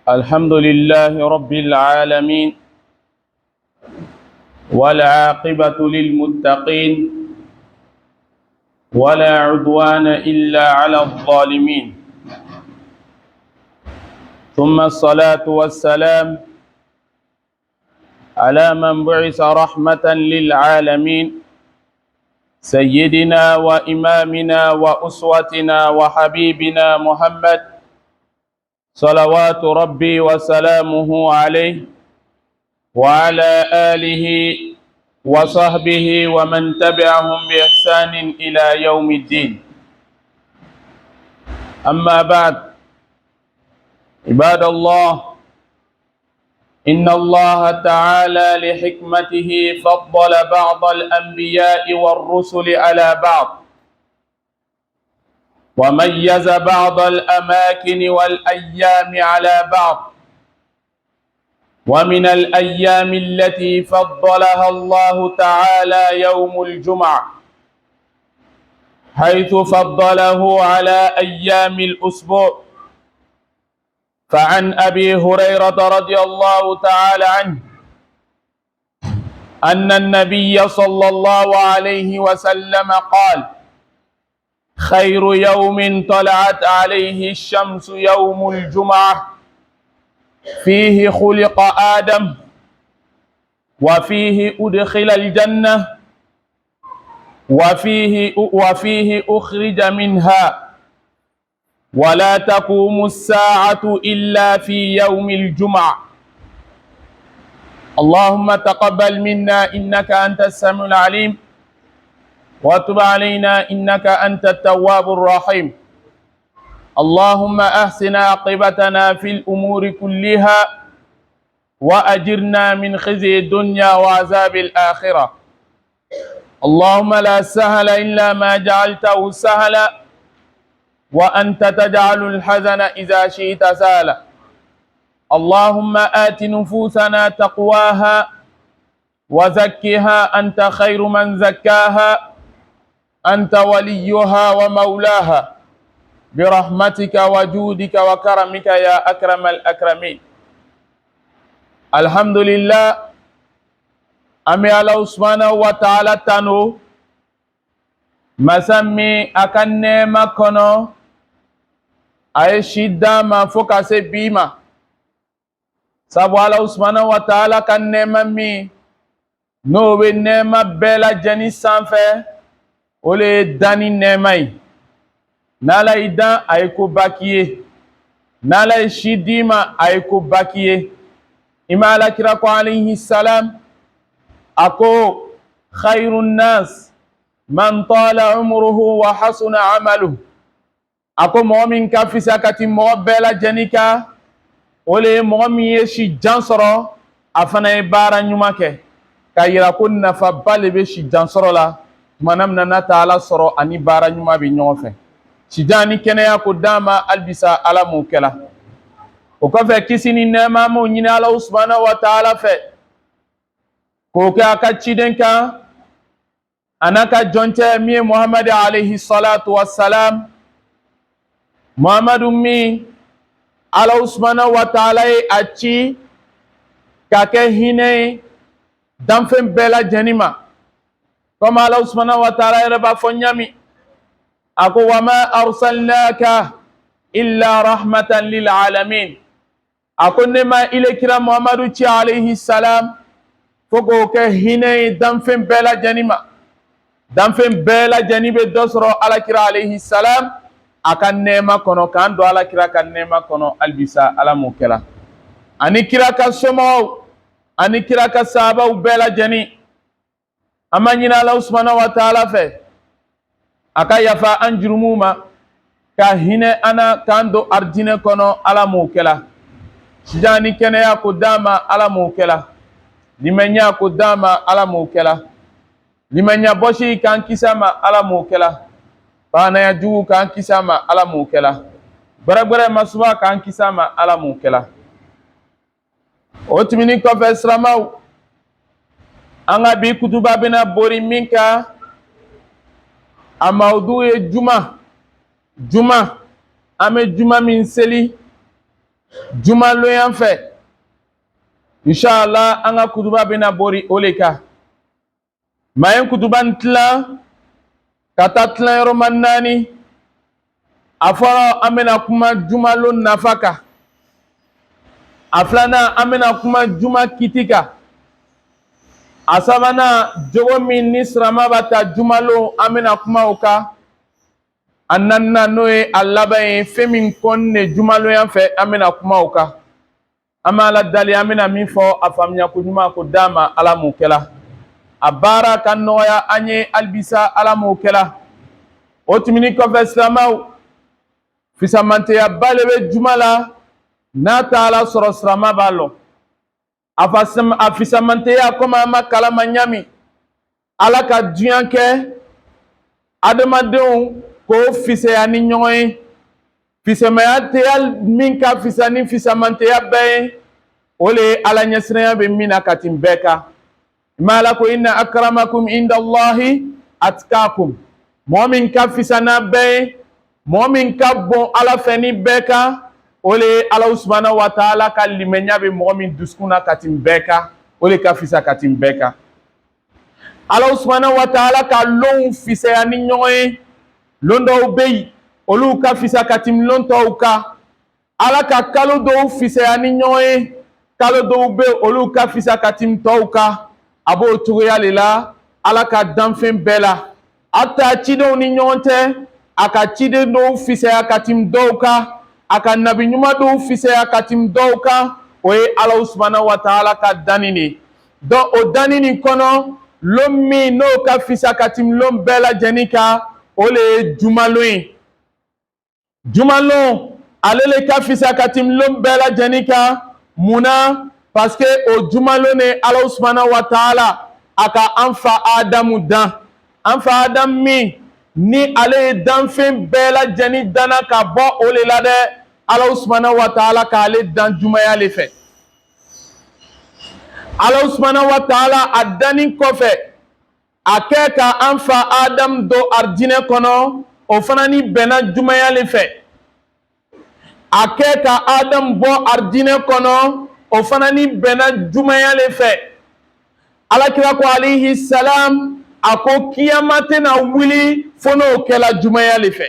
الحمد لله رب العالمين، والعاقبة للمتقين، ولا عدوان إلا على الظالمين. ثم الصلاة والسلام على من بعث رحمة للعالمين، سيدنا وإمامنا وأسوتنا وحبيبنا محمد، صلوات ربي وسلامه عليه وعلى آله وصحبه ومن تبعهم بإحسان إلى يوم الدين. أما بعد، عباد الله، إن الله تعالى لحكمته فضل بعض الأنبياء والرسل على بعض، وميز بعض الأماكن والأيام على بعض. ومن الأيام التي فضلها الله تعالى يوم الجمعة، حيث فضله على أيام الأسبوع. فعن أبي هريرة رضي الله تعالى عنه أن النبي صلى الله عليه وسلم قال: خير يوم طلعت عليه الشمس يوم الجمعة، فيه خلق آدم، وفيه أدخل الجنة، وفيه أخرج منها، ولا تقوم الساعة إلا في يوم الجمعة. اللهم تقبل منا إنك أنت السميع العليم، وتب علينا إنك أنت التواب الرحيم. اللهم أحسن عاقبتنا في الأمور كلها، وأجرنا من خزي الدنيا وعذاب الآخرة. اللهم لا سهل إلا ما جعلته سهلا، وأنت تجعل الحزن إذا شئت سهلا. اللهم آت نفوسنا تقواها وزكها، أنت خير من زكاها، أنت وليها ومولاها، برحمتك وجودك وكرمك يا أكرم الأكرمين. الحمد لله. أمي الله سبحانه وتعالى تنو مسمي أكن ما كنو أي شدة ما فوكس بيما sabu Allah subhanahu wa ta'ala ka nɛɛma min n'o bɛ nɛɛma bɛɛ lajɛlen sanfɛ, o le ye danni nɛɛma ye. N'Ala y'i dan, a ye koba k'i ye. N'Ala ye si d'i ma, a ye koba k'i ye. I ma Alakira ko alayhi salam, a ko: khayrun nas man tala umruhu wa hasuna amaluhu. A ko mɔgɔ min ka fisa ka ti mɔgɔ bɛɛ lajɛlen kan, o le ye mɔgɔ min ye si jan sɔrɔ, a fana ye baara ɲuman kɛ, ka yira ko nafaba le bɛ si jan sɔrɔ la. Tumana min na n'a ta Ala sɔrɔ ani baara ɲuman bɛ ɲɔgɔn fɛ. Si jan ni kɛnɛya ko d'an ma, halisa Ala m'o kɛla. O kɔfɛ kisi ni nɛɛma m'o ɲini Ala subhanahu wa ta'ala fɛ, k'o kɛ a ka ciden kan, a n'a ka jɔncɛ min ye Muhamadu alayhi salatu wa salam. Muhamadu min Ala subhanahu wa ta'ala ye a ci ka kɛ hinɛ ye danfɛn bɛɛ lajɛlen ma. Comme Ala subhanahu wa ta'ala yɛrɛ b'a fɔ ɲami, a ko: wa ma arsalnaka illa rahmatan lil alamin. A ko ne ma ile kira Muhamadu ci alayhi salam fo k'o kɛ hinɛ ye danfɛn bɛɛ lajɛlen ma. Danfɛn bɛɛ lajɛlen bɛ dɔ sɔrɔ Alakira alayhi salam a ka nɛɛma kɔnɔ, k'an don Alakira ka nɛɛma kɔnɔ. Halisa Ala m'o kɛla. Ani kira ka somɔgɔw ani kira ka sahabaw bɛɛ lajɛlen, an b'a ɲini Ala subhanahu wa ta'ala fɛ a ka yafa an jurumuw ma, ka hinɛ an na, k'an don arijinɛ kɔnɔ. Ala m'o kɛla. Sijan ni kɛnɛya ko d'an ma, Ala m'o kɛla. Limaniya ko d'an ma, Ala m'o kɛla. Limaniya bɔsi k'an kisi a ma, Ala m'o kɛla. Baganaya jugu k'an kisi a ma, Ala m'o kɛla. Gbɛrɛgbɛrɛ masuba k'an kisi a ma, Ala m'o kɛla. O tɛmɛnen kɔfɛ silamɛw, an ka bi kutuba bɛna bori min kan, a mawudu ye juma. Juma, an bɛ juma min seli, juma loyan fɛ inshallah an ka kutuba bɛna bori o le kan maa ye kutuba nin tilan ka taa tilan yɔrɔ ma 4 a fɔlɔ an bɛna kuma juma lo nafa kan a filanan an bɛna kuma juma kiti kan a sabanan jogo min ni sirama b'a ta juma lo an bɛna kuma o kan a naaninan n'o ye a laban ye fɛn min kɔnni juma loyan fɛ an bɛna kuma o kan an bɛ ala dali an bɛna min fɔ a faamuya ko ɲuman ko d'a ma ala m'o kɛla a baara ka nɔgɔya an ye halibisa ala m'o kɛla o tɛmɛni kɔfɛ silamɛw fisamanteyaba le bɛ juma la n'a taala sɔrɔ sirama b'a lɔ a fisamanteya komi an ma kalama ɲami ala ka diɲɛ kɛ adamadenw k'o fisaya ni ɲɔgɔn ye fisamaya teya min ka fisa ni fisamanteya bɛɛ ye o le ye ala ɲɛsiranya bɛ min na ka tɛmɛ bɛɛ kan ma ala ko inna akramakum indallahi atqakum mɔgɔ min ka fisa n'a bɛɛ ye mɔgɔ min ka bon ala fɛ ni bɛɛ kan o le ye ala subhanahu wa ta'ala ka limaniya bɛ mɔgɔ min dusukun na ka tɛmɛ bɛɛ kan o le ka fisa ka tɛmɛ bɛɛ kan ala subhanahu wa ta'ala ka lɔnw fisaya ni ɲɔgɔn ye lɔn dɔw bɛ yen olu ka fisa ka tɛmɛ lɔn tɔw kan ala ka kalo dɔw fisaya ni ɲɔgɔn ye kalo dɔw bɛ yen olu ka fisa ka tɛmɛ tɔw kan a b'o cogoya de la ala ka danfɛn bɛɛ la a ta cidenw ni ɲɔgɔn cɛ a ka ciden dɔw fisaya ka tɛmɛ dɔw kan a ka nabi ɲuman dɔw fisaya ka tɛmɛ dɔw kan o ye ala subhanahu wa ta'ala ka danni de donc o danni nin kɔnɔ lɔn min n'o ka fisa ka tɛmɛ lɔn bɛɛ lajɛlen kan o le ye jumalon ye jumalon ale le ka fisa ka tɛmɛ lɔn bɛɛ lajɛlen kan munna parce que o jumalon ne ala subhanahu wa ta'ala a ka an fa adamu dan an fa adamu min ni ale ye danfɛn bɛɛ lajɛlen danna ka bɔ o le la dɛ ala subhanahu wa ta'ala k'ale dan jumaya le fɛ ala subhanahu wa ta'ala a danni kɔfɛ a kɛ ka an fa adamu don arijinɛ kɔnɔ o fana ni bɛnna jumaya le fɛ a kɛ ka adamu bɔ arijinɛ kɔnɔ o fana ni bɛnna jumaya le fɛ alakira ko alayhi salam a ko kiyama tɛna wuli fo n'o kɛla jumaya le fɛ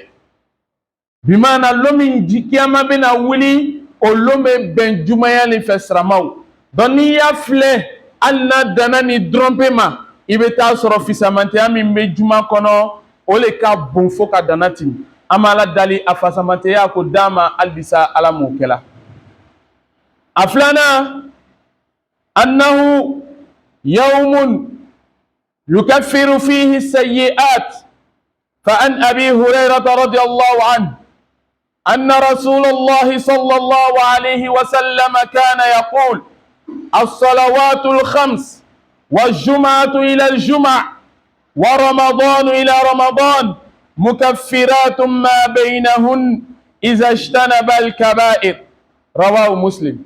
bimaana lɔn min kiyama bɛna wuli o lɔn bɛ bɛn jumaya le fɛ siramaw donc n'i y'a filɛ hali n'a danna ni dɔrɔnpe ma i bɛ taa sɔrɔ fisamanteya min bɛ juma kɔnɔ o le ka bon fo ka danna tɛmɛ an bɛ ala dali a fasamanteya ko d'a ma halibisa ala m'o kɛla a filanan annahu yawmun يكفر فيه السيئات فعن أبي هريرة رضي الله عنه أن رسول الله صلى الله عليه وسلم كان يقول الصلوات الخمس والجمعة إلى الجمعة ورمضان إلى رمضان مكفرات ما بينهن إذا اجتنب الكبائر رواه مسلم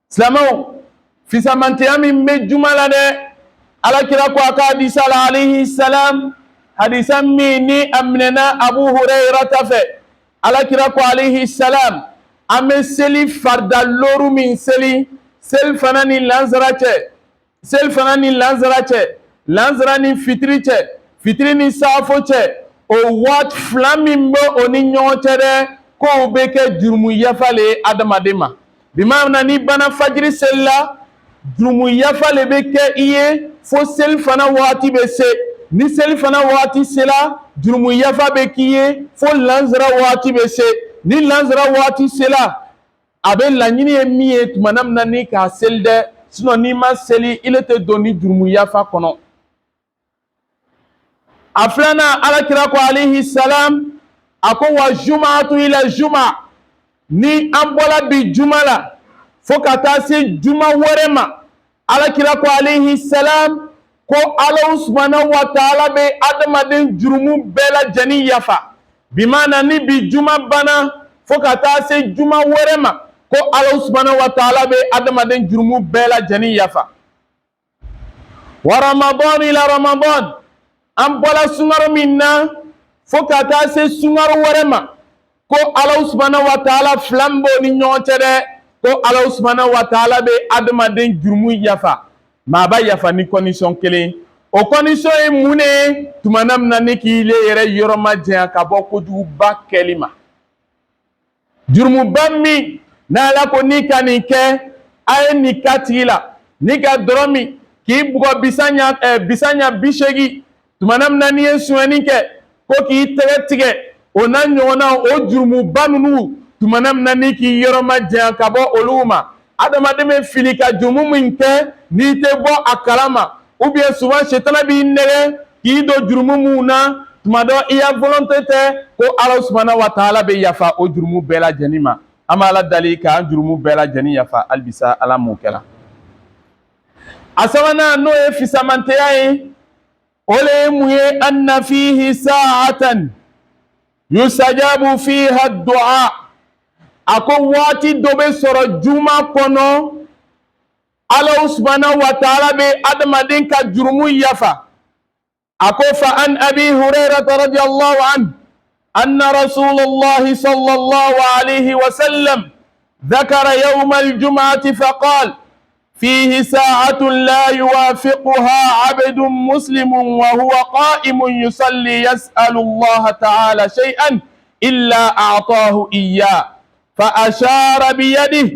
سلامو في سمنتيام من جملة alakira ko aka hadisa la alayhi salam hadisa min ni amnena abu hurayra tafe alakira ko alayhi salam ame seli farda loru min seli sel fana ni lanzara cɛ lanzara ni fitiri cɛ fitiri ni safo cɛ o wat fila min bɛ o ni ɲɔgɔn cɛ dɛ k'o bɛ kɛ jurumu yafa le ye adamaden ma bimaana ni bana fajiri seli la jurumu yafa le bɛ kɛ i ye fo seli fana waati bɛ se ni seli fana waati sela jurumu yafa bɛ k'i ye fo lanzara waati bɛ se ni lanzara waati sela a bɛ laɲini ye min ye tuma min na ni k'a seli dɛ sinon n'i ma seli ile tɛ don ni jurumu yafa kɔnɔ a filanan alakira ko alayhi salam a ko wa jumatu ila juma ni an bɔra bi juma la fo ka taa se juma wɛrɛ ma alakira ko alayhi salam ko ala subhanahu wa ta'ala bɛ adamaden jurumu bɛɛ lajɛlen yafa bimaana ni bi juma bana fo ka taa se juma wɛrɛ ma ko ala subhanahu wa ta'ala bɛ adamaden jurumu bɛɛ lajɛlen yafa wa ramadan ila ramadan an bɔra sunkaro min na fo ka taa se sunkaro wɛrɛ ma ko Allah subhanahu wa ta'ala flambo ni ɲɔgɔn cɛ dɛ ko Allah subhanahu wa ta'ala bɛ adamaden jurumu yafa maa b'a yafa ni condition kelen o condition ye mun de ye tuma min na ni k'i le yɛrɛ yɔrɔ ma janya ka bɔ kojuguba kɛli ma jurumuba min n'Ala ko n'i ka nin kɛ a ye nin k'a tigi la n'i ka dɔrɔn min k'i bugɔ bisa ɲa 80 tuma min na n'i ye suɲɛni kɛ ko k'i tɛgɛ tigɛ o n'a ɲɔgɔnna o jurumuba ninnu tuma min na ni k'i yɔrɔ ma janya ka bɔ olu ma adamaden bɛ fili ka jurumu min kɛ n'i tɛ bɔ a kalama ou bien souvent shetana b'i nɛgɛ k'i don jurumu mun na tuma dɔ i ya volonté tɛ ko Allah subhanahu wa ta'ala bɛ yafa o jurumu bɛɛ lajɛlen ma an bɛ Ala dali k'an jurumu bɛɛ lajɛlen yafa halisa Ala m'o kɛla a sabanan n'o ye fisamanteya ye o le ye mun ye anna fihi sa'atan yusajabu fiha du'a a ko waati dɔ bɛ sɔrɔ juma kɔnɔ Allah subhanahu wa ta'ala bɛ adamaden ka jurumu yafa a ko fa an abi hurairata radiyallahu anhu anna rasulullahi sallallahu alayhi wa sallam ذكر يوم الجمعة فقال فيه ساعة لا يوافقها عبد مسلم وهو قائم يصلي يسأل الله تعالى شيئا إلا أعطاه إياه فأشار بيده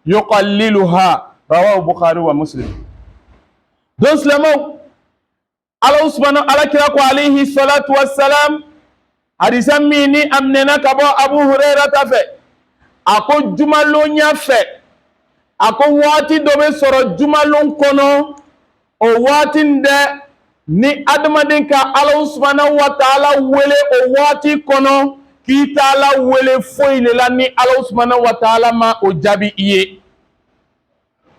يقللها رواه البخاري ومسلم دون سلمو الله سبحانه وتعالى عليه الصلاة والسلام حديثا مني أمننا كبو أبو هريرة فيه ako jumalon ya fɛ ako waati dɔ bɛ sɔrɔ jumalon kɔnɔ o waati dɛ ni adamaden ka Allah subhanahu wa ta'ala wele o waati kɔnɔ k'i t'Ala wele foyi le la ni Allah subhanahu wa ta'ala ma o jaabi i ye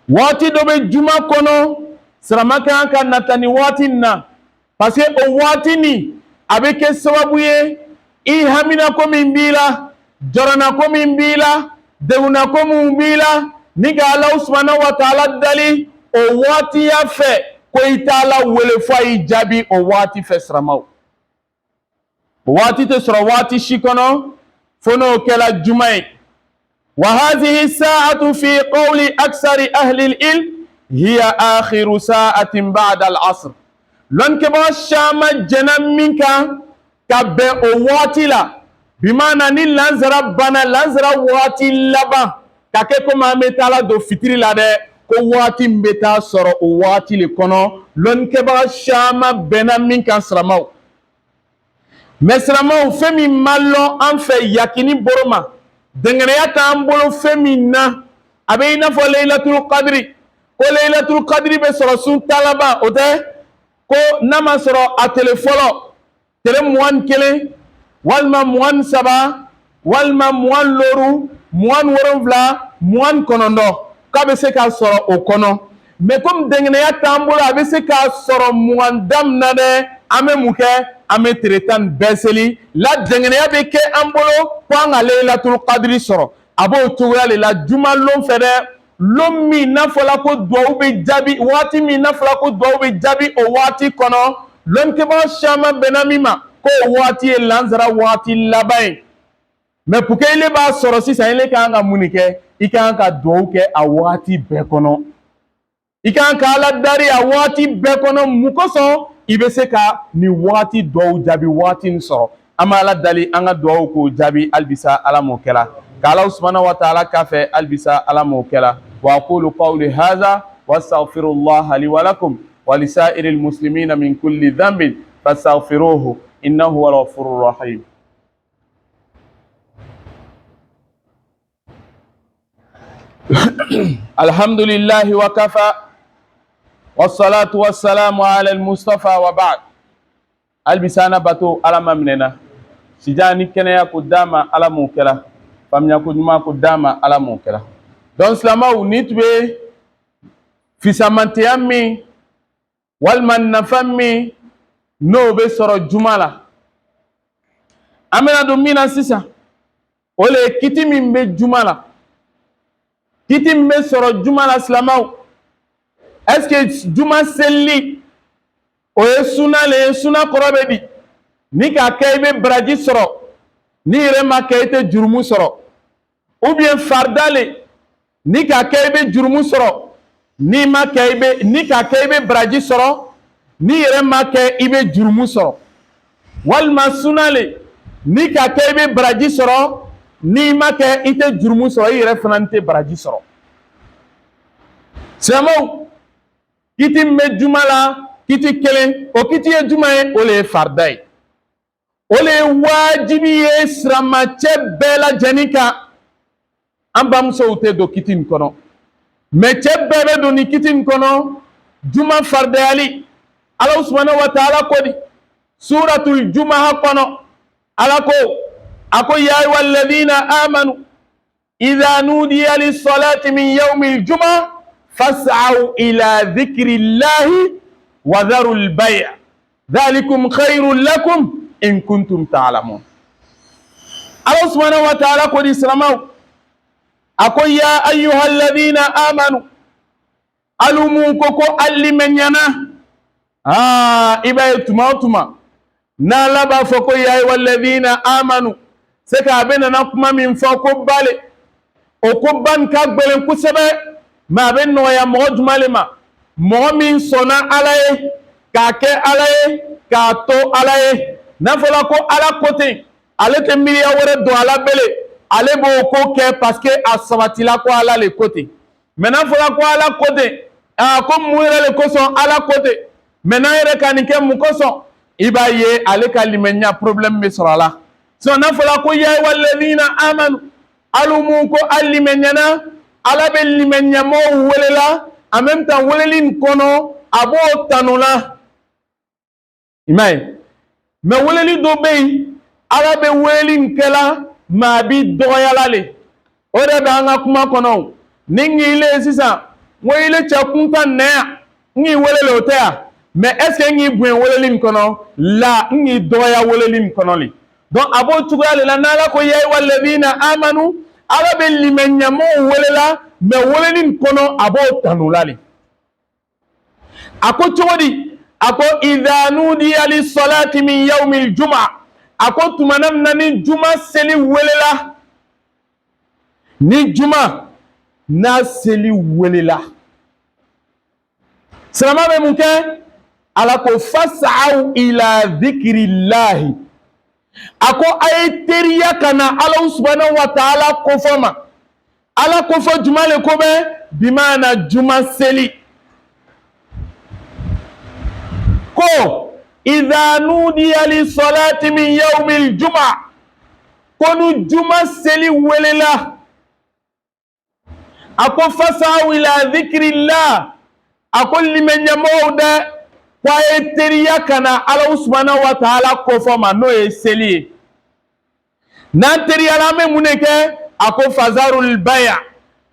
waati dɔ bɛ juma kɔnɔ sirama kan ka nata ni waati na parce que o waati ni a bɛ kɛ sababu ye i hamina ko min b'i la jɔrɔna ko min b'i la deguna ko min b'i la ni ka Allah subhanahu wa ta'ala dali o waatiya fɛ ko i t'Ala wele fo a y'i jaabi o waati fɛ siramaw o waati tɛ sɔrɔ waati si kɔnɔ fo n'o kɛla juma ye wa hadhihi sa'atu fi qawli aksari ahli al-ilm hiya akhiru sa'atin ba'da al-asr lɔnnikɛbaga caman jɛna min kan ka bɛn o waati la bimana ni lanzara bana lanzara waati laban ka kɛ komi an bɛ taa la don fitiri la dɛ ko waati min bɛ taa sɔrɔ o waati le kɔnɔ lɔnnikɛbaga caman bɛnna min kan siramaw mais siramaw fɛn min ma lɔn an fɛ yakini boro ma dɛngɛnɛya t'an bolo fɛn min na a bɛ i n'a fɔ layilatul qadri ko layilatul qadri bɛ sɔrɔ sun ta laban o tɛ ko n'a ma sɔrɔ a tile fɔlɔ tile 21 walima 23 walima 26 27 29 k'a bɛ se ka sɔrɔ o kɔnɔ mais comme dɛngɛnɛya t'an bolo a bɛ se k'a sɔrɔ 20 na dɛ an bɛ mun kɛ an bɛ tile 10 bɛɛ seli la dɛngɛnɛya bɛ kɛ an bolo ko an ka layilatul qadri sɔrɔ a b'o cogoya de la juma lon fɛ dɛ lon min n'a fɔla ko duwawu bɛ jaabi waati min n'a fɔla ko duwawu bɛ jaabi o waati kɔnɔ lɔnnikɛbaga caman bɛnna min ma ko waati ye lanzara waati laban ye mais pour que ile b'a sɔrɔ sisan ile kan ka mun kɛ i kan ka duwawu kɛ a waati bɛɛ kɔnɔ i kan ka Ala dari a waati bɛɛ kɔnɔ mun kosɔn i bɛ se ka nin waati duwawu jaabi waati nin sɔrɔ an bɛ Ala dali an ka duwawu k'o jaabi halisa Ala m'o kɛla ka Ala subhanahu wa ta'ala kafɛ halisa Ala m'o kɛla wa aqulu qawli hadha wa astaghfirullaha li wa lakum wa lisa'iril muslimina min kulli dhanbin fastaghfiruhu إنه هو الغفور الرحيم الحمد لله وكفى والصلاة والسلام على المصطفى وبعد البسانا باتو على ممننا سجاني كنيا قداما على موكلا فمن يكون قداما على موكلا دون سلامو نيتبي في سمانتيامي والمن نفمي n'o bɛ sɔrɔ juma la an bɛna don min na sisan o le ye kiti min bɛ juma la kiti min bɛ sɔrɔ juma la silamɛw est-ce que juma selili o ye suna le ye suna kɔrɔ bɛ di ni k'a kɛ i bɛ baraji sɔrɔ ni yɛrɛ ma kɛ i tɛ jurumu sɔrɔ ou bien farda le ni ka kɛ i bɛ jurumu sɔrɔ ni ma kɛ i bɛ ni ka kɛ i bɛ baraji sɔrɔ ni yɛrɛ ma kɛ i bɛ jurumu sɔrɔ walima sunna le ni ka kɛ i bɛ baraji sɔrɔ ni ma kɛ i tɛ jurumu sɔrɔ i yɛrɛ fana tɛ baraji sɔrɔ silamɛw kiti min bɛ juma la kiti kelen o kiti ye juma ye o le ye farida ye o le ye wajibi ye silamɛcɛ bɛɛ lajɛlen kan an bamusow tɛ don kiti in kɔnɔ mais cɛ bɛɛ bɛ don ni kiti in kɔnɔ juma faridayali Ala subhanahu wa ta'ala ko di suratul jumaha kɔnɔ Ala ko a ko ya ayyuhal ladhina amanu idha nudiya lis salati min yawmil jumu'ah fas'au ila dhikrillahi wa dharul bay' dhalikum khairul lakum in kuntum ta'lamun. Allah subhanahu wa ta'ala ko di silamɛw a ko ya ayyuhal ladhina amanu alumu ko ko alimenyana iba ye tuma o tuma n'Ala b'a fɔ ko ya ayyuhal ladhina amanu c'est que a bɛ nana kuma min fɔ ko bale o ko ban ka gbɛlɛn kosɛbɛ mais a bɛ nɔgɔya mɔgɔ jumɛn le ma mɔgɔ min sɔnna Ala ye k'a kɛ Ala ye k'a to Ala ye n'a fɔla ko Ala ko ten ale tɛ miiriya wɛrɛ don a la bele ale b'o ko kɛ parce que a sabatila ko Ala le ko ten mais n'a fɔla ko Ala ko ten ko mun yɛrɛ le kosɔn Ala ko ten mais n'a yɛrɛ ka nin kɛ mun kosɔn i b'a ye ale ka limaniya problème bɛ sɔrɔ a la sinon n'a fɔla ko ya ayyuhal ladhina amanu alu mun ko alimaniyana Ala bɛ limaniyamɔgɔw welela en même temps weleli in kɔnɔ a b'o tanu la i m'a ye mais weleli dɔ bɛ yen Ala bɛ weleli in kɛla mais a bɛ dɔgɔyala le o de bɛ an ka kuma kɔnɔ ni n k'i le sisan n ko i le cɛ kuntan nɛ yan n k'i wele o tɛ yan mais est ce que n k'i bonya weleli in kɔnɔ la n k'i dɔgɔya weleli in kɔnɔ le donc a b'o cogoya de la n'Ala ko ya ayyuhal ladhina amanu Ala bɛ limaniyamow welela mais weleli in kɔnɔ a b'o tanu la le a ko cogo di a ko idha nudiya lis salati min yawmil jumu'ah a ko tumana min na ni juma seli welela ni juma n'a seli welela silamɛ bɛ mun kɛ Ala ko fas'aw ila dhikrillahi a ko a ye teriya ka na Ala subhanahu wa ta'ala kofɔ ma Ala kofɔ juma le ko bɛ bi maana juma seli ko idha nudiya lis salati min yawmil jumu'ah ko nu juma seli welela a ko fas'aw ila dhikrillah a ko limaniyamow dɛ ko a ye teriya ka na Ala subhanahu wa ta'ala kofɔ ma n'o ye seli ye n'an teriyala an bɛ mun de kɛ a ko fazarul bay'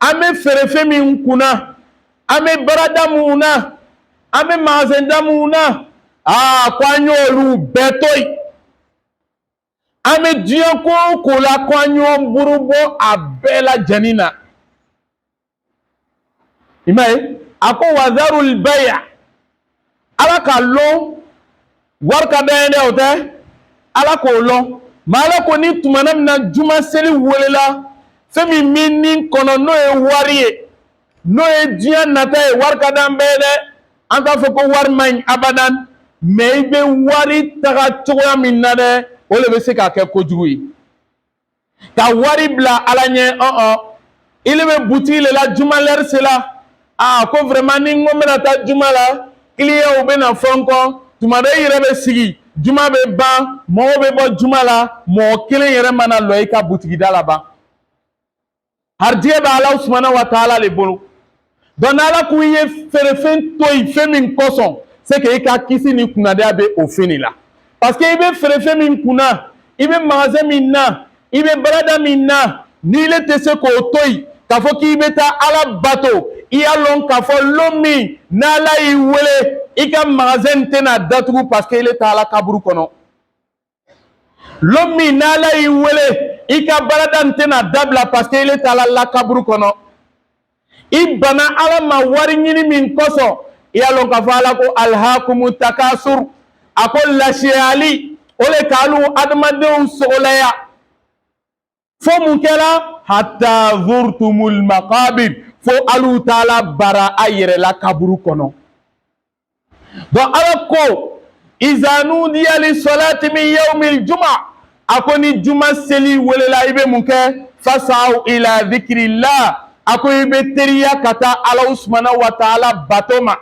an bɛ feerefɛn min kunna an bɛ barada mun na an bɛ magasin da mun na ko an y'olu bɛɛ to yen an bɛ diɲɛ ko o ko la ko an y'o buru bɔ a bɛɛ lajɛlen na i m'a ye a ko wazarul bay' Ala ka lɔn wari ka d'an ye dɛ o tɛ Ala k'o lɔn mais Ala ko ni tumana min na juma seli welela fɛn min ni kɔnɔ n'o ye wari ye n'o ye diɲɛ nata ye wari ka d'an bɛɛ ye dɛ an t'a fɔ ko wari man ɲi abadan mais i bɛ wari taga cogoya min na dɛ o de bɛ se k'a kɛ kojugu ye ka wari bila Ala ɲɛ i le bɛ butigi le la juma l'heure sela ko vraiment ni n ko n bɛna taa juma la client u bɛ na fɔ n kɔ tuma dɔ i yɛrɛ bɛ sigi juma bɛ ban mɔgɔw bɛ bɔ juma la mɔgɔ kelen yɛrɛ mana lɔ i ka butigida la ban harijɛ bɛ Ala subhanahu wa ta'ala le bolo donc n'Ala ko i ye feerefɛn to yen fɛn min kosɔn c'est que i ka kisi ni kunnadiya bɛ o fɛn de la parce que i bɛ feerefɛn min kunna i bɛ magasin min na i bɛ barada min na n'i le tɛ se k'o to yen k'a fɔ k'i bɛ taa Ala bato i y'a lɔn k'a fɔ lon min n'Ala y'i wele i ka magasin tɛna datugu parce que i le tɛ Ala kaburu kɔnɔ lon min n'Ala y'i wele i ka barada tɛna dabila parce que i le tɛ Ala la kaburu kɔnɔ i bana Ala ma wari ɲini min kosɔn i y'a lɔn k'a fɔ Ala ko alhakumu takasur a ko lasiyali o le k'alu adamadenw sogolaya fo mun kɛla hatta zurtumul maqabir fo alu taala bara a yɛrɛ la kaburu kɔnɔ. Donc ala ko iza nudiya li salati min yawmil juma a ko ni juma seli welela i bɛ mun kɛ fasaw ila dhikrillah a ko i bɛ teriya ka taa ala subhanahu wa taala bato ma.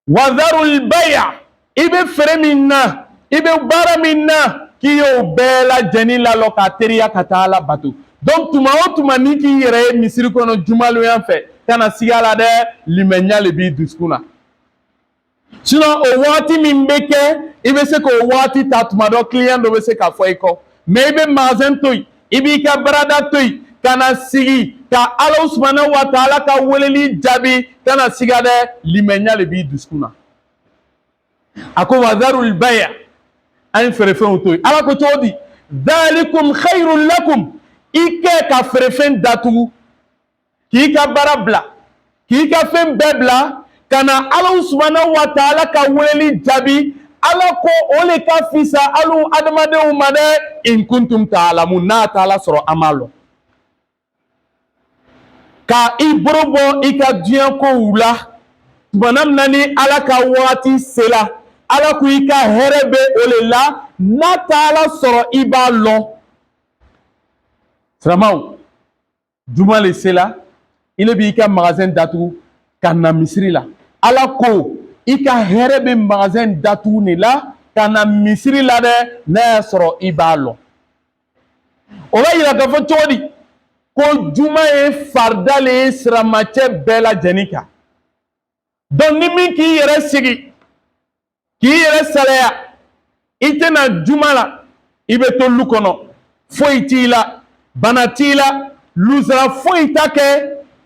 wa dharul bay'a i bɛ feere min na i bɛ baara min na k'i y'o bɛɛ lajɛlen lalɔ ka teriya ka taa ala bato. Donc tuma o tuma ni k'i yɛrɛ ye misiri kɔnɔ jumaloyan fɛ kana siga la dɛ limaniya le b'i dusukun na. Sinon o waati min bɛ kɛ i bɛ se k'o waati ta tuma dɔ client dɔ bɛ se ka fɔ i kɔ mais i bɛ magasin to yen i b'i ka barada to yen kana sigi ka ala subhanahu wa taala ka weleli jaabi kana siga dɛ limaniya le b'i dusukun na. a ko wa dharul bay'a an ye feerefɛnw to yen ala ko cogo di dhalikum khayrun lakum i kɛ ka feerefɛn datugu k'i ka baara bila k'i ka fɛn bɛɛ bila kana ala subhanahu wa taala ka weleli jaabi ala ko o le ka fisa alu adamadenw ma dɛ in kuntum ta'lamun n'a taala sɔrɔ an b'a lɔn. ka i bolo bɔ i ka diɲɛ kow la tuma min na ni ala ka waati sera ala ko i ka hɛrɛ bɛ o le la n'a taala sɔrɔ i b'a lɔn. Silamɛw juma le sera i le b'i ka magasin datugu ka na misiri la. ala ko i ka hɛrɛ bɛ magasin datugu de la ka na misiri la dɛ n'a y'a sɔrɔ i b'a lɔn. o bɛ yira k'a fɔ cogo di ko juma ye farida le ye silamɛcɛ bɛɛ lajɛlen kan. donc ni min k'i yɛrɛ sigi k'i yɛrɛ salaya i tɛna juma la i bɛ to lu kɔnɔ foyi t'i la bana t'i la lusara foyi ta kɛ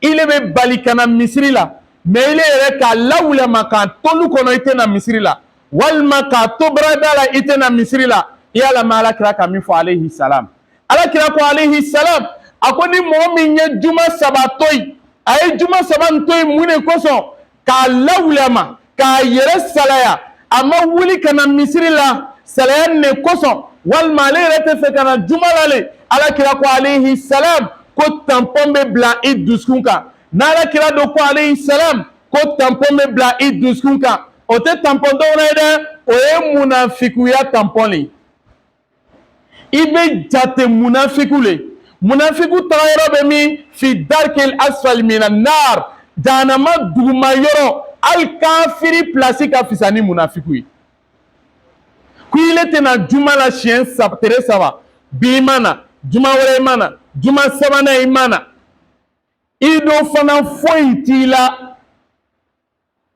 i le bɛ bali ka na misiri la mais i le yɛrɛ k'a lawulama k'a to lu kɔnɔ i tɛna misiri la walima k'a to barada la i tɛna misiri la i y'a lamɛn alakira ka min fɔ alayhi salam. alakira ko alayhi salam a ko ni mɔgɔ min ye juma saba to yen a ye juma saba to yen mun de kosɔn k'a lawulama k'a yɛrɛ salaya a ma wuli ka na misiri la salaya ne kosɔn walima ale yɛrɛ tɛ fɛ ka na juma la le alakira ko alayhi salam ko tampon bɛ bila i dusukun kan. n'alakira do ko alayhi salam ko tampon bɛ bila i dusukun kan o tɛ tampon dɔwɛrɛ ye dɛ o ye munafikuya tampon le. i bɛ jate munafiku le. munafiku taga yɔrɔ bɛ min fi darkil asfal mina nar jahanama duguma yɔrɔ hali kafiri pilasi ka fisa ni munafiku ye. ko i le tɛna juma la siɲɛ saba tere saba bi i ma na juma wɛrɛ i ma na juma sabanan i ma na i do fana foyi t'i la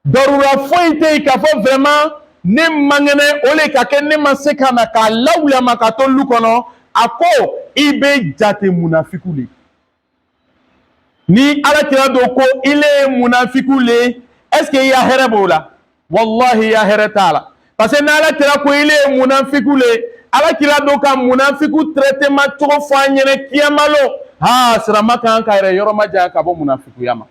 darura foyi tɛ yen k'a fɔ vraiment ne man kɛnɛ o le ka kɛ ne ma se ka na k'a lawulama ka to lu kɔnɔ a ko i bɛ jate munafiku le. ni alakira do ko i le ye munafiku le est ce que i ya hɛrɛ b'o la wallahi i ya hɛrɛ t'a la parce que n'alakira ko i le ye munafiku le alakira do ka munafiku traitement cogo fɔ an ɲɛnɛ kiyama lo sirama kan ka yɛrɛ yɔrɔ ma janya ka bɔ munafikuya ma.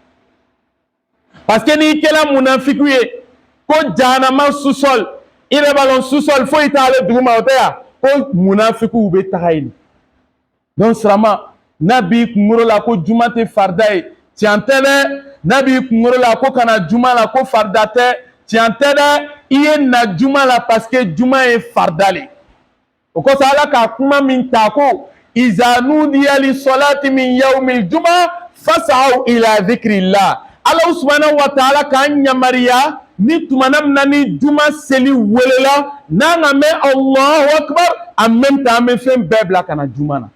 parce que n'i kɛla munafiku ye ko jahanama sous-sol i yɛrɛ b'a dɔn sous-sol foyi t'ale duguma o tɛ yan ko munafiku bɛ taga yen. donc sirama n'a b'i kunkolo la ko juma tɛ farida ye tiɲɛ tɛ dɛ n'a b'i kunkolo la ko kana juma la ko farida tɛ tiɲɛ tɛ dɛ i ye na juma la parce que juma ye farida le. o kosɔn ala ka kuma min ta ko iza nudiya li salati min yawmil juma fasaw ila dhikrillah. ala subhanahu wa taala k'an yamariya ni tumana min na ni juma seli welela n'an ka mɛn allahu akbar en même temps an bɛ fɛn bɛɛ bila ka na juma na.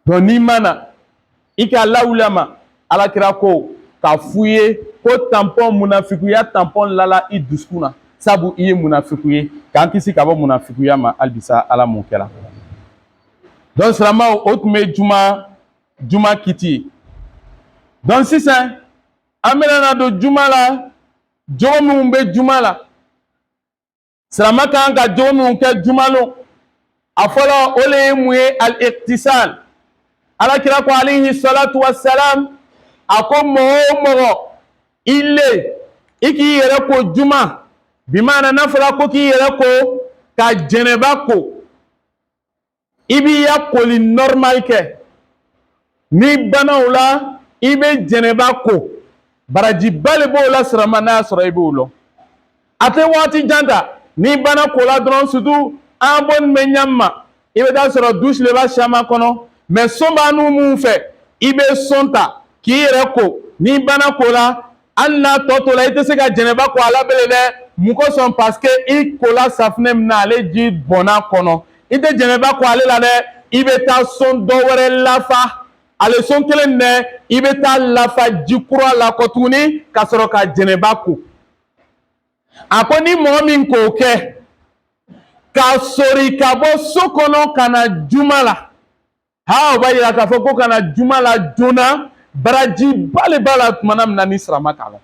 donc n'i ma na i ka lawulama alakira ko k'a f'u ye ko tampon munafikuya tampon lala i dusukun na sabu i ye munafiku ye k'an kisi ka bɔ munafikuya ma halisa ala mun kɛra. donc silamɛw o tun bɛ juma kiti ye. donc sisan an bɛna na don juma la jogo minnu bɛ juma la silamɛ kan ka jogo minnu kɛ juma lo a fɔlɔ o le ye mun ye al-iqtisal. alakira ko alayhi salatu wa salam a ko mɔgɔ o mɔgɔ i le i k'i yɛrɛ ko juma bi maana n'a fɔra ko k'i yɛrɛ ko ka jɛnɛba ko i b'i ya koli normal kɛ ni banaw la i bɛ jɛnɛba ko barajiba de b'o la sirama n'a y'a sɔrɔ i b'o lɔ a tɛ waati jan ta ni bana ko la dɔrɔn surtout an bɔni bɛ ɲami ma i bɛ taa sɔrɔ douche de b'a caman kɔnɔ mais son b'a n'u mun fɛ i bɛ son ta k'i yɛrɛ ko ni bana ko la hali n'a tɔ to la i tɛ se ka jɛnɛba ko a la bilen dɛ mun kosɔn parce que i kola safunɛ min na ale ji bɔnna kɔnɔ i tɛ jɛnɛba ko ale la dɛ i bɛ taa son dɔ wɛrɛ lafa ale son kelen dɛ i bɛ taa lafa ji kura la kɔ tuguni ka sɔrɔ ka jɛnɛba ko a ko ni mɔgɔ min k'o kɛ ka sori ka bɔ so kɔnɔ ka na juma la o b'a yira k'a fɔ ko ka na juma la joona barajiba de b'a la tumana min na ni sirama k'a la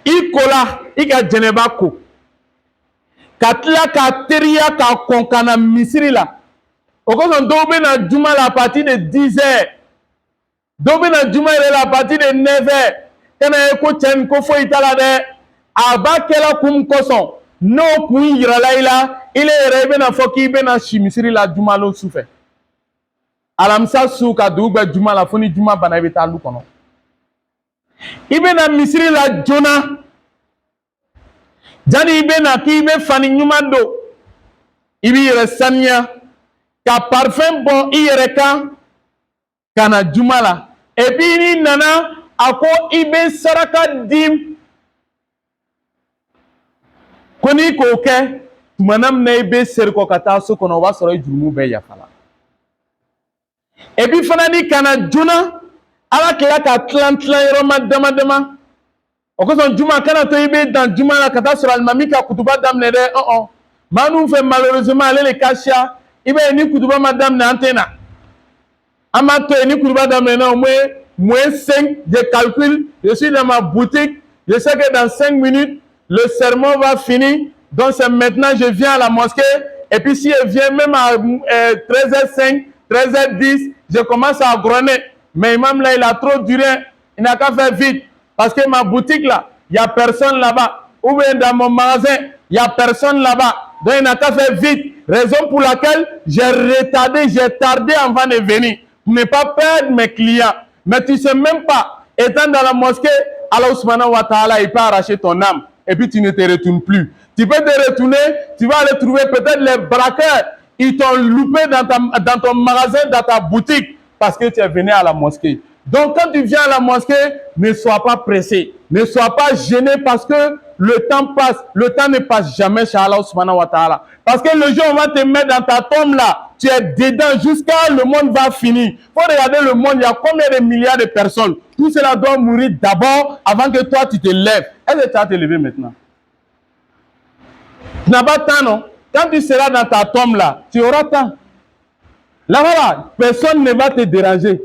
i ko la i ka jɛnɛba ko ka tila ka teriya ka kɔn ka na misiri la o kosɔn dɔw bɛ na juma la à partir de 10 heures dɔw bɛ na juma yɛrɛ la à partir de 9 heures kana ye ko cɛ nin ko foyi t'a la dɛ a b'a kɛla kun kosɔn n'o kun yirala i la i le yɛrɛ i bɛna fɔ k'i bɛna si misiri la juma lo su fɛ alamisa su ka dugu bɛ juma la fo ni juma bana i bɛ taa lu kɔnɔ i bɛna misiri la joona jani i bɛna k'i bɛ fani ɲuman don i b'i yɛrɛ saniya ka parfum bɔ i yɛrɛ kan ka na juma la et puis n'i nana a ko i bɛ saraka di ko n'i k'o kɛ tumana min na i bɛ seri kɔ ka taa so kɔnɔ o b'a sɔrɔ i jurumu bɛɛ yafala et puis fana n'i kana joona ala tila ka tilan yɔrɔma dama dama o kosɔn juma kana to i bɛ dan juma la ka taa sɔrɔ alimami ka kutuba daminɛ dɛ maa n'u fɛ malheureusement ale le ka siya i b'a ye ni kutuba ma daminɛ an tɛ na an b'a to yen ni kutuba daminɛ na au moins 5 je calcule je suis dans ma boutique je sais que dans 5 minutes le sermon va finir donc c'est maintenant je viens à la mosquée et puis si je viens même à 13h05 13h10 je commence à grogner mais imam là il a trop duré il n'a qu'à faire vite parce que ma boutique là il n'y a personne là-bas ou bien dans mon magasin il n'y a personne là-bas donc il n'a qu'à faire vite raison pour laquelle j'ai tardé avant de venir pour ne pas perdre mes clients mais tu ne sais même pas étant dans la mosquée Allah subhanahu wa ta'ala il peut arracher ton âme et puis tu ne te retournes plus. Tu peux te retourner, tu vas aller trouver peut-être les braqueurs, ils t'ont loupé dans ton magasin, dans ta boutique, parce que tu es venu à la mosquée. Donc quand tu viens à la mosquée, ne sois pas pressé, ne sois pas gêné parce que le temps passe, le temps ne passe jamais chez Allah subhanahu wa ta'ala. Parce que le jour où on va te mettre dans ta tombe là, tu es dedans jusqu'à le monde va finir. Il faut regarder le monde, il y a combien de milliards de personnes. Tout cela doit mourir d'abord avant que toi tu te lèves. Est-ce que tu vas te lever maintenant? Tu n'as pas temps, non? Quand tu seras dans ta tombe là, tu auras temps. Là-bas, personne ne va te déranger.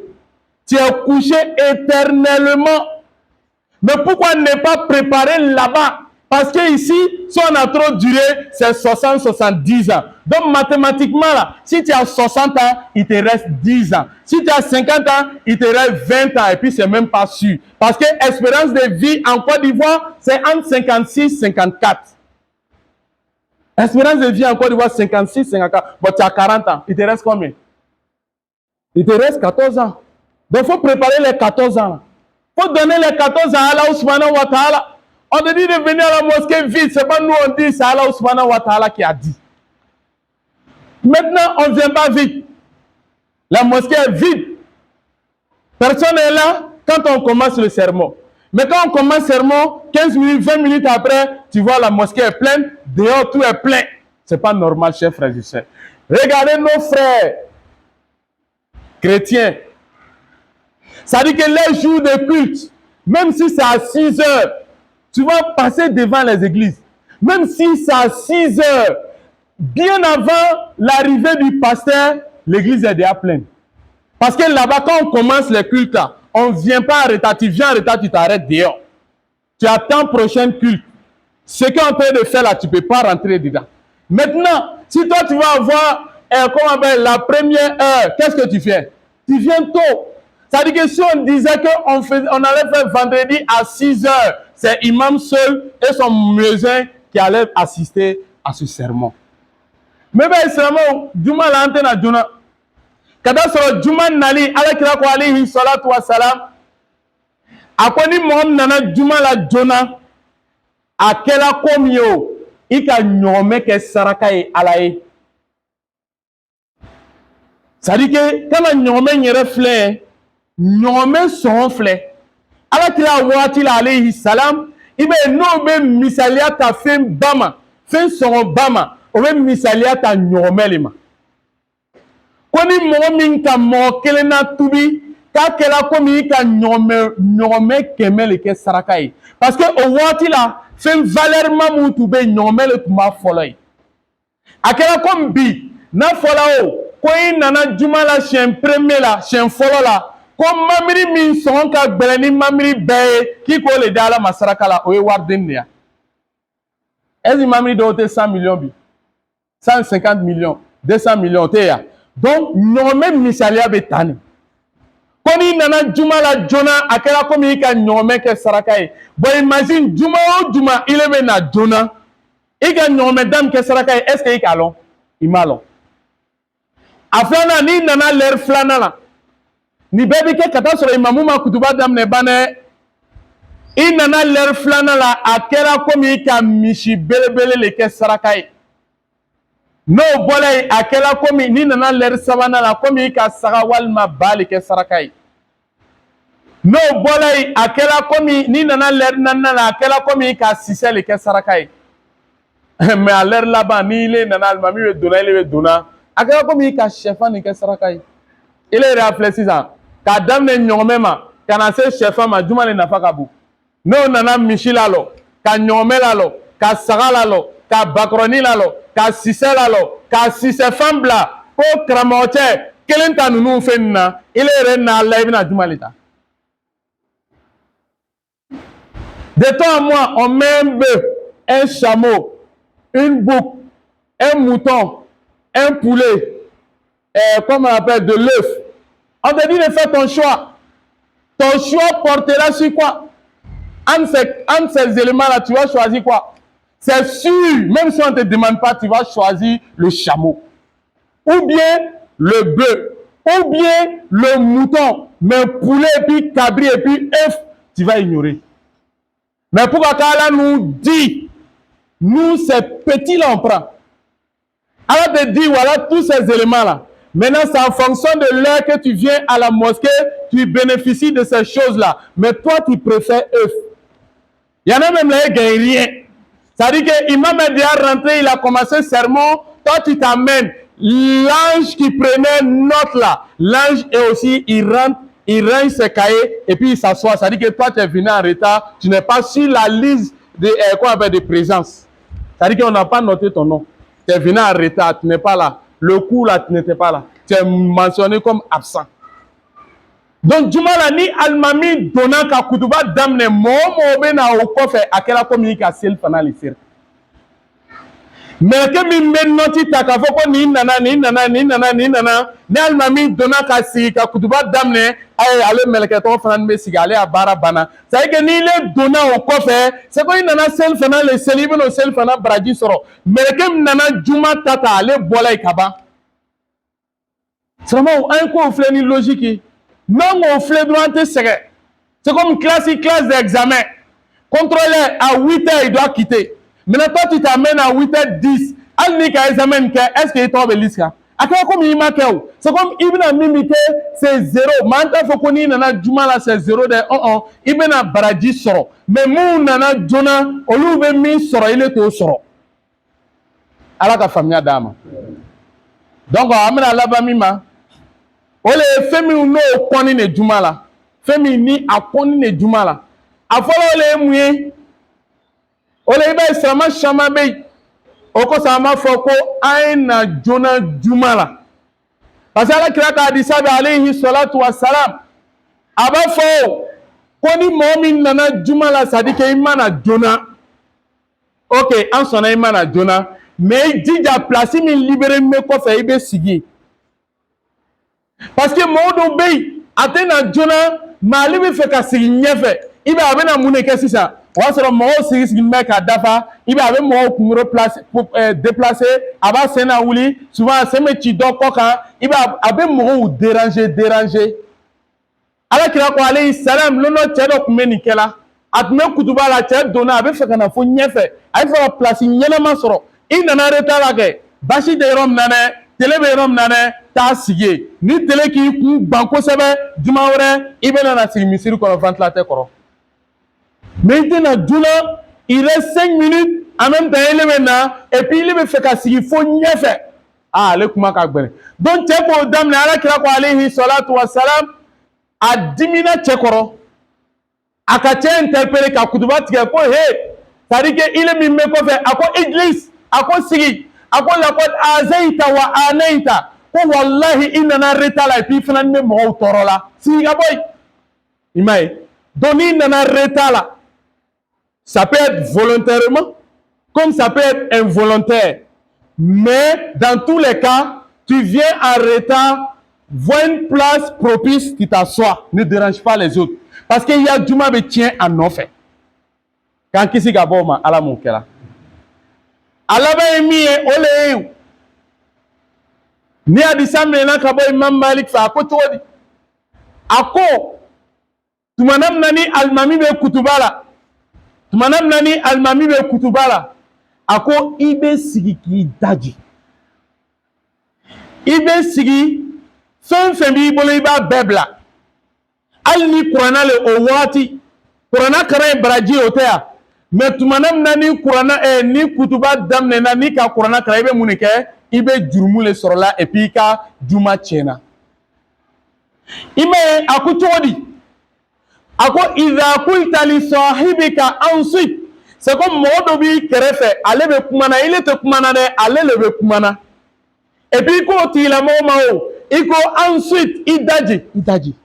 Tu es couché éternellement. Mais pourquoi ne pas préparer là-bas? Parce que ici, si on a trop duré, c'est 60-70 ans. Donc mathématiquement, là, si tu as 60 ans, il te reste 10 ans. Si tu as 50 ans, il te reste 20 ans. Et puis, c'est même pas sûr. Parce que l'espérance de vie en Côte d'Ivoire, c'est entre 56 et 54. Espérance de vie en Côte d'Ivoire, 56, 54. Bon, tu as 40 ans. Il te reste combien? Il te reste 14 ans. Donc, il faut préparer les 14 ans. Il faut donner les 14 ans à Allah subhanahu wa ta'ala. On te dit de venir à la mosquée vite. Ce n'est pas nous on dit, c'est Allah subhanahu wa ta'ala qui a dit. Maintenant, on ne vient pas vite. La mosquée est vide. Personne n'est là quand on commence le sermon. Mais quand on commence le sermon, 15 minutes, 20 minutes après, tu vois la mosquée est pleine. Dehors, tout est plein. Ce n'est pas normal, chers frères et sœurs. Regardez nos frères chrétiens. Ça dit que les jours de culte, même si c'est à 6 heures, tu vas passer devant les églises. Même si c'est à 6 heures, bien avant l'arrivée du pasteur, l'église est déjà pleine. Parce que là-bas, quand on commence les cultes, on ne vient pas en retard. Tu viens en retard, tu t'arrêtes dehors. Tu attends prochain culte. Ce qu'on est en train de faire là, tu ne peux pas rentrer dedans. Maintenant, si toi tu vas avoir la première heure, qu'est-ce que tu fais? Tu viens tôt. Ça veut dire que si on disait qu'on allait faire vendredi à 6 heures, c'est imam seul et son muezzin qui allait assister à ce sermon. mais bɛ silamɛw juma la an tɛna joona ka taa sɔrɔ juma nali alakira ko alayhi salatu wa salam a ko ni mɔgɔ min nana juma la joona a kɛla ko min ye o i ka ɲɔgɔmɛ kɛ saraka ye ala ye c'est à dire que kana ɲɔgɔmɛ yɛrɛ filɛ ɲɔgɔmɛ sɔngɔ filɛ alakira waati la alayhi salam i bɛ n'o bɛ misaliya ta fɛn ba ma fɛn sɔngɔ ba ma o bɛ misaliya ta ɲɔgɔmɛ de ma ko ni mɔgɔ min ka mɔgɔ kelen na tubi k'a kɛra komi i ka ɲɔgɔmɛ kɛmɛ de kɛ saraka ye parce que o waati la fɛn valeur ma mun tun bɛ yen ɲɔgɔmɛ de tun b'a fɔlɔ ye a kɛra komi bi n'a fɔla o ko i nana juma la siɲɛ premier la siɲɛ fɔlɔ la ko mamiri min sɔngɔ ka gɛlɛn ni mamiri bɛɛ ye k'i k'o le di ala ma saraka la o ye wariden de ye est-ce que mamiri dɔw tɛ 100 millions bi 150 millions 200 millions o tɛ yan donc ɲɔgɔmɛ misaliya bɛ tan de ko n'i nana juma la joona a kɛra komi i ka ɲɔgɔmɛ kɛ saraka ye bon imagine juma o juma i le bɛ na joona i ka ɲɔgɔmɛ da min kɛ saraka ye est ce que i k'a lɔn i m'a lɔn a filanan n'i nana l'heure filanan la nin bɛɛ bɛ kɛ ka taa sɔrɔ imamu ma kutuba daminɛ ban dɛ i nana l'heure filanan la a kɛra komi i ka misi belebele le kɛ saraka ye n'o bɔra yen a kɛra komi n'i nana l'heure sabanan la komi i ka saga walima ba le kɛ saraka ye n'o bɔra yen a kɛra komi n'i nana l'heure naaninan la a kɛra komi i ka sisɛ le kɛ saraka ye mais à l'heure laban n'i le nana alimami bɛ donna ele bɛ donna a kɛra komi i ka sɛfan le kɛ saraka ye ele yɛrɛ y'a filɛ sisan k'a daminɛ ɲɔgɔmɛ ma ka na se sɛfan ma juma le nafa ka bon n'o nana misi la lɔ ka ɲɔgɔmɛ la lɔ ka saga la lɔ ka bakɔrɔni la lɔ ka sisɛ la lɔ ka sisɛfan bila ko karamɔgɔ cɛ kelen ta ninnu fɛn nin na ele yɛrɛ n'a la i bɛna juma le ta de temps à moi on met un bœuf un chameau une boucle un mouton un poulet comme on appelle de l'œuf on te dit de faire ton choix portera sur quoi entre ces éléments là tu vas choisir quoi c'est sûr même si on ne te demande pas tu vas choisir le chameau ou bien le bœuf ou bien le mouton mais poulet et puis cabri et puis œuf tu vas ignorer mais pourquoi Allah nous dit nous ces petits là on prend Allah te dit voilà tous ces éléments là. Maintenant, c'est en fonction de l'heure que tu viens à la mosquée, tu bénéficies de ces choses-là. Mais toi, tu préfères œuf. Il y en a même là, qui ne gagnent rien. C'est-à-dire que l'imam est déjà rentré, il a commencé le sermon. Toi, tu t'amènes. L'ange qui prenait note là, l'ange est aussi, il rentre, il range ses cahiers et puis il s'assoit. C'est-à-dire que toi, tu es venu en retard, tu n'es pas sur la liste de présence. C'est-à-dire qu'on n'a pas noté ton nom. Tu es venu en retard, tu n'es pas là. Le coup là, tu n'étais pas là. Tu es mentionné comme absent. Donc, Jumala ni almami donna ka kutuba damne momo bena o kofe akela communique sel fana le faire. Mais que mi menoti taka foko ni nana ni almami donna ka si ka kutuba damne ay ale melketo fana be sigale a bara bana. C'est que ni le donna o kofe c'est ko nana sel fana le selibe no sel fana braji soro. Mais que nana juma tata ale bola ikaba. Seulement un ko flé ni logique. Non, on fait droit de serrer. C'est comme classe d'examen. Contrôleur à 8h, il doit quitter. Maintenant, toi, tu t'amènes à 8h10. Al-Nika examen, est-ce qu'il est tombé l'isca? Comme il m'a c'est comme Ibn Mimité, c'est 0. Maintenant, il faut qu'on ait un Jumala, c'est 0 de 1. Ibn Baradji soro. Mais mon nana Jona, au lieu de mi soro, il est au soro. Alors, la famille dame. Donc, on amène à l'Abamima. Ole femi no koni ne juma la femi ni akoni ne juma la afolo ole muye ole ibe sama shama be oko sama foko aina jona juma la parce que ala kira ka hadisa bi alayhi salatu wassalam aba fo koni mu'min nana juma la sadike imana jona OK an sona imana jona mais dija place mi libérer me ko fe ibe sigi. Parce que Moudou Bey, Atena Jona, Malibi fait qu'à s'y nyefe, il va avoir un mouné que c'est ça. o y'a sɔrɔ mɔgɔw sigi bɛ ka dafa i bɛ a bɛ mɔgɔw kunkolo déplacer a b'a sen na wuli souvent a sen bɛ ci dɔ kɔ kan i bɛ a bɛ mɔgɔw déranger Alakira ko alayhi salam lɔnà cɛ dɔ tun bɛ nin kɛla a tun bɛ kutuba la cɛ donna a bɛ fɛ ka na fo ɲɛfɛ a bɛ fɛ ka place ɲɛnama sɔrɔ i nana retard la kɛ basi tɛ yɔrɔ min na dɛ télé bɛ yɔrɔ min na dɛ taa sigi yen ni télé k'i kun ban kosɛbɛ juma wɛrɛ i bɛ na sigi misiri kɔnɔ ventilateur kɔrɔ mais i tɛna joona il reste 5 minutes en même temps ele bɛ na et puis ele bɛ fɛ ka sigi fo ɲɛfɛ ale kuma ka gɛlɛn donc cɛ k'o daminɛ Alakira ko alayhi salatu wa salam a dimina cɛ kɔrɔ a ka cɛ interpeller ka kutuba tigɛ ko he c'est à dire que ile min bɛ kɔfɛ a ko ijlis a ko sigi a ko laqad azaita wa anaita ko wallahi i nana retard la et puis fana ni bɛ mɔgɔw tɔɔrɔ la sigi ka bɔ yen i m'a ye donc n'i nana retard la ça peut être volontairement comme ça peut être involontaire mais dans tous les cas tu viens en retard vois une place propice qui t'assoit ne dérange pas les autres parce que il y a juma bɛ tiɲɛ a nɔfɛ k'an kisi ka bɔ o ma ala m'o kɛra a laban ye min ye o le ye ni hadisa minɛna ka bɔ Imam Malik fɛ a ko cogo di a ko tumana min na ni alimami bɛ kutuba la tumana min na ni alimami bɛ kutuba la a ko i bɛ sigi k'i daji i bɛ sigi fɛn fɛn b'i bolo i b'a bɛɛ bila hali ni kuranna le o waati kuranna kara ye baraji o tɛ yan mais tumana min na ni kuranna ni kutuba daminɛna ni ka kuranna kara i bɛ mun de kɛ i bɛ jurumu le sɔrɔ la et puis i ka juma tiɲɛna i m'a ye a ko cogo di a ko idha qulta li sahibika ansit c'est comme mɔgɔ dɔ b'i kɛrɛfɛ ale bɛ kuma na ile tɛ kuma na dɛ ale le bɛ kuma na et puis i k'o tigilamɔgɔ ma o i ko ensuite i daji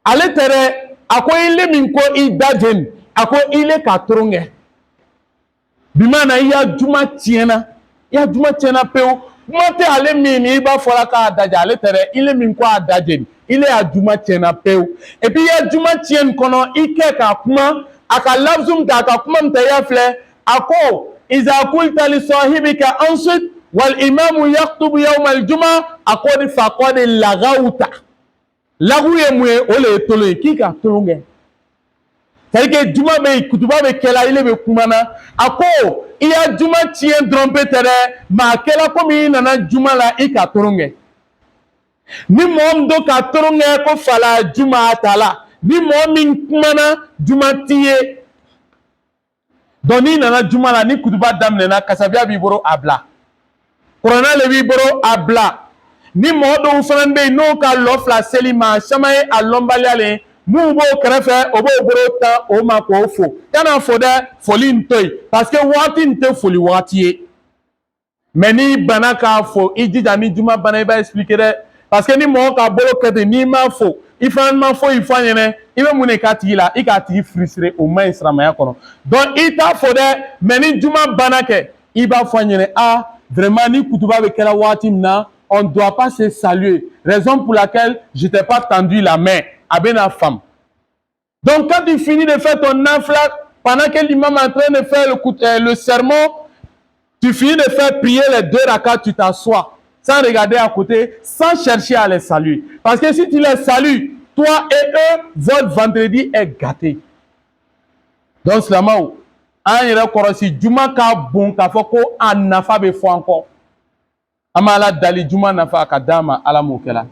ale tɛ dɛ a ko ile min ko i dajeni a ko ile ka toron kɛ bi maana i ya juma tiɲɛna pewu kuma tɛ ale min ni i b'a fɔla k'a daji ale tɛ dɛ ile min ko a dajeni ile ya juma tiɲɛna pewu et puis i ya juma tiɲɛni kɔnɔ i kɛ ka kuma a ka lafzu min ta a ka kuma min ta i y'a filɛ a ko iza qulta li sahibika ensuite wal imamu yaktubu yawma al juma a ko ni fa ko de lagawuta lagu ye mun ye o le ye tolo ye k'i ka tolon kɛ c'est à dire que juma bɛ kutuba bɛ kɛla ile bɛ kuma na a ko i ya juma tiɲɛ dɔrɔn pe tɛ dɛ maa kɛla komi i nana juma la i ka tolon kɛ ni mɔgɔ min do ka tolon kɛ ko fala juma ta la ni mɔgɔ min kumana juma t'i ye donc n'i nana juma la ni kutuba daminɛna kasabiya b'i bolo a bila kuranna le b'i bolo a bila ni mɔgɔ dɔw fana bɛ yen n'o ka lɔ fila seli maa caman ye a lɔnbaliya le mun b'o kɛrɛfɛ o b'o bolo ta o ma k'o fo kana fo dɛ foli in to yen parce que waati in tɛ foli waati ye mais n'i bana k'a fo i jija ni juma bana i b'a expliquer dɛ parce que ni mɔgɔ ka bolo kɛ ten n'i m'a fo i fana ma foyi fɔ a ɲɛna i bɛ mun de k'a tigi la i k'a tigi frustrer o ma ɲi silamɛya kɔnɔ donc i t'a fo dɛ mais ni juma bana kɛ i b'a fɔ a ɲɛna ah vraiment ni kutuba bɛ kɛra waati min na on ne doit pas se saluer raison pour laquelle je t'ai pas tendu la main à bena femme donc quand tu finis de faire ton nafla pendant que l'imam est en train de faire le sermon tu finis de faire prier les 2 rakats tu t'assois sans regarder à côté sans chercher à les saluer parce que si tu les salues toi et eux votre vendredi est gâté donc silamɛw an yɛrɛ kɔrɔsi juma ka bon k'a fɔ ko a nafa bɛ fɔ encore an bɛ ala dali juma nafa ka d'a ma ala m'o kɛla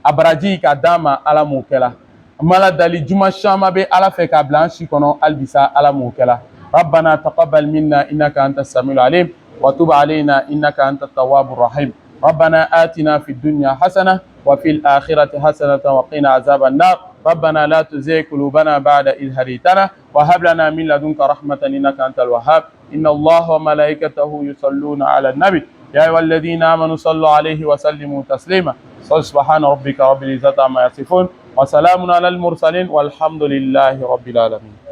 a baraji ka d'a ma ala m'o kɛla an bɛ ala dali juma caman bɛ ala fɛ k'a bila an si kɔnɔ halisa ala m'o kɛla rabbana taqabbal minna innaka anta samiul alim wa tub alayna innaka anta tawwabur rahim rabbana atina fid dunya hasana wa fil akhirati hasanatan wa qina azaban nar ربنا لا تزغ قلوبنا بعد إذ هديتنا وهب لنا من لدنك رحمة إنك أنت الوهاب إن الله وملائكته يصلون على النبي يا أيها الذين آمنوا صلوا عليه وسلموا تسليما سبحان ربك رب العزة عما يصفون وسلام على المرسلين والحمد لله رب العالمين